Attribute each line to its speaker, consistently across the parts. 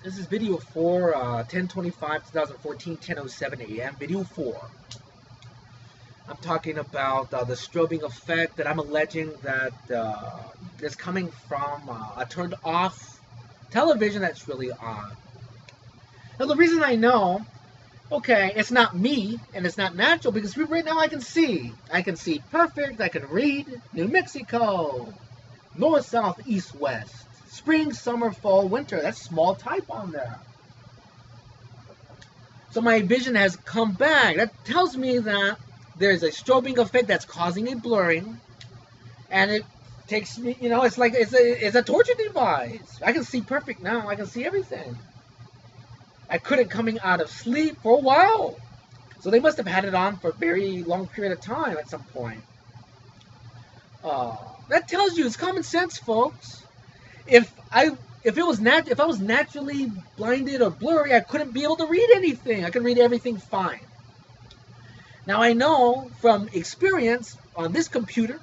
Speaker 1: This is video 4, 10/25, 2014, 10:07 a.m. Video 4. I'm talking about the strobing effect that I'm alleging that is coming from a turned off television that's really on. Now, the reason I know, okay, it's not me and it's not natural because right now I can see. I can see perfect. I can read New Mexico, north, south, east, west. Spring, summer, fall, winter. That's small type on there. So my vision has come back. That tells me that there's a strobing effect that's causing a blurring. And it takes me, it's like it's a torture device. I can see perfect now. I can see everything. I couldn't coming out of sleep for a while. So they must have had it on for a very long period of time at some point. That tells you it's common sense, folks. If I was naturally blinded or blurry, I couldn't be able to read anything. I can read everything fine. Now I know from experience on this computer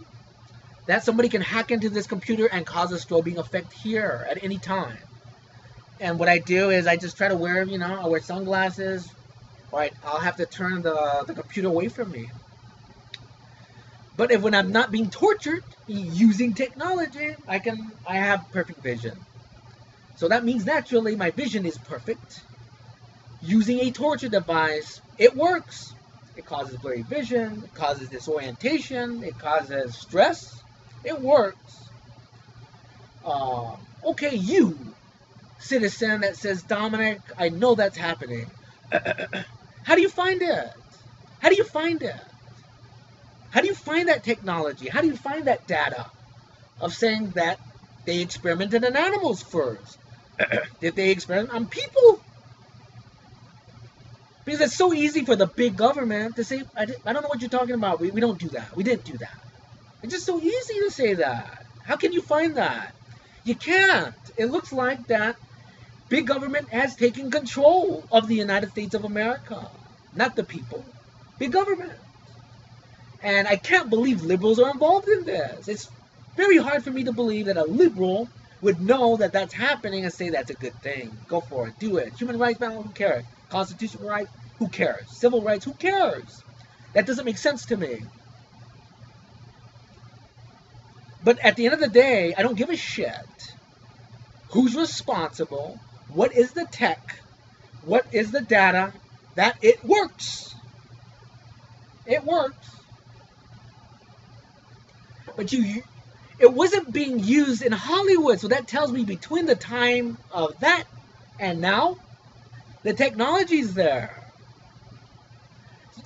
Speaker 1: that somebody can hack into this computer and cause a strobing effect here at any time. And what I do is I just try to wear, I wear sunglasses, or I'll have to turn the computer away from me. But when I'm not being tortured using technology, I have perfect vision. So that means naturally my vision is perfect. Using a torture device, it works. It causes blurry vision, it causes disorientation, it causes stress. It works. Okay, you, citizen that says, Dominic, I know that's happening. How do you find it? How do you find it? How do you find that technology? How do you find that data of saying that they experimented on animals first? Did they experiment on people? Because it's so easy for the big government to say, I don't know what you're talking about. We don't do that. We didn't do that. It's just so easy to say that. How can you find that? You can't. It looks like that big government has taken control of the United States of America. Not the people. Big government. And I can't believe liberals are involved in this. It's very hard for me to believe that a liberal would know that that's happening and say that's a good thing. Go for it. Do it. Human rights, man, who cares? Constitutional rights, who cares? Civil rights, who cares? That doesn't make sense to me. But at the end of the day, I don't give a shit. Who's responsible? What is the tech? What is the data? That it works. It works. But it wasn't being used in Hollywood, so that tells me between the time of that and now, the technology's there.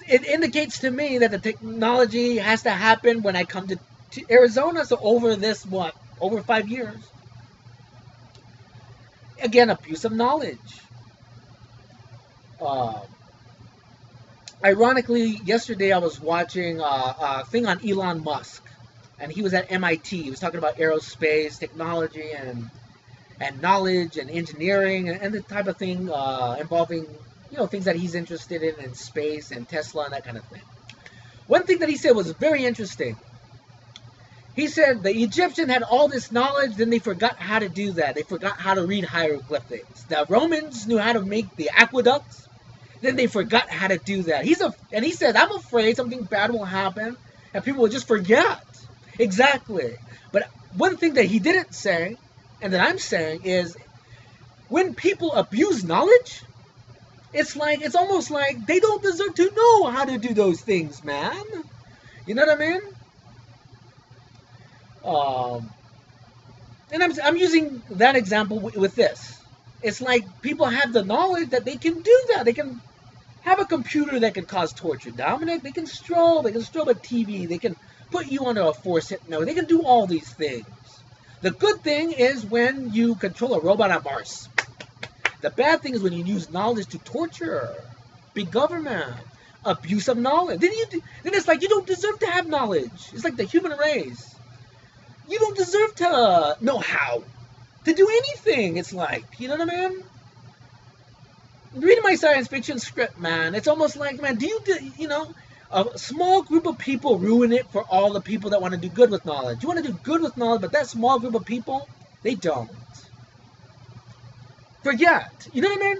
Speaker 1: It indicates to me that the technology has to happen when I come to Arizona, so over this, over 5 years. Again, abuse of knowledge. Ironically, yesterday I was watching a thing on Elon Musk. And he was at MIT. He was talking about aerospace technology and knowledge and engineering and the type of thing involving, things that he's interested in space and Tesla and that kind of thing. One thing that he said was very interesting. He said the Egyptians had all this knowledge, then they forgot how to do that. They forgot how to read hieroglyphics. The Romans knew how to make the aqueducts, then they forgot how to do that. And he said, I'm afraid something bad will happen and people will just forget. Exactly. But one thing that he didn't say, and that I'm saying, is when people abuse knowledge, it's almost like they don't deserve to know how to do those things, man. You know what I mean? And I'm using that example with this. It's like people have the knowledge that they can do that. They can have a computer that can cause torture, Dominic. They can strobe a TV. They can put you under a force hypnosis. They can do all these things. The good thing is when you control a robot on Mars. The bad thing is when you use knowledge to torture. Big government. Abuse of knowledge. Then it's like you don't deserve to have knowledge. It's like the human race. You don't deserve to know how to do anything. It's like, you know what I mean? Reading my science fiction script, man, it's almost like, man, a small group of people ruin it for all the people that want to do good with knowledge. You want to do good with knowledge, but that small group of people, they don't. forget. You know what I mean?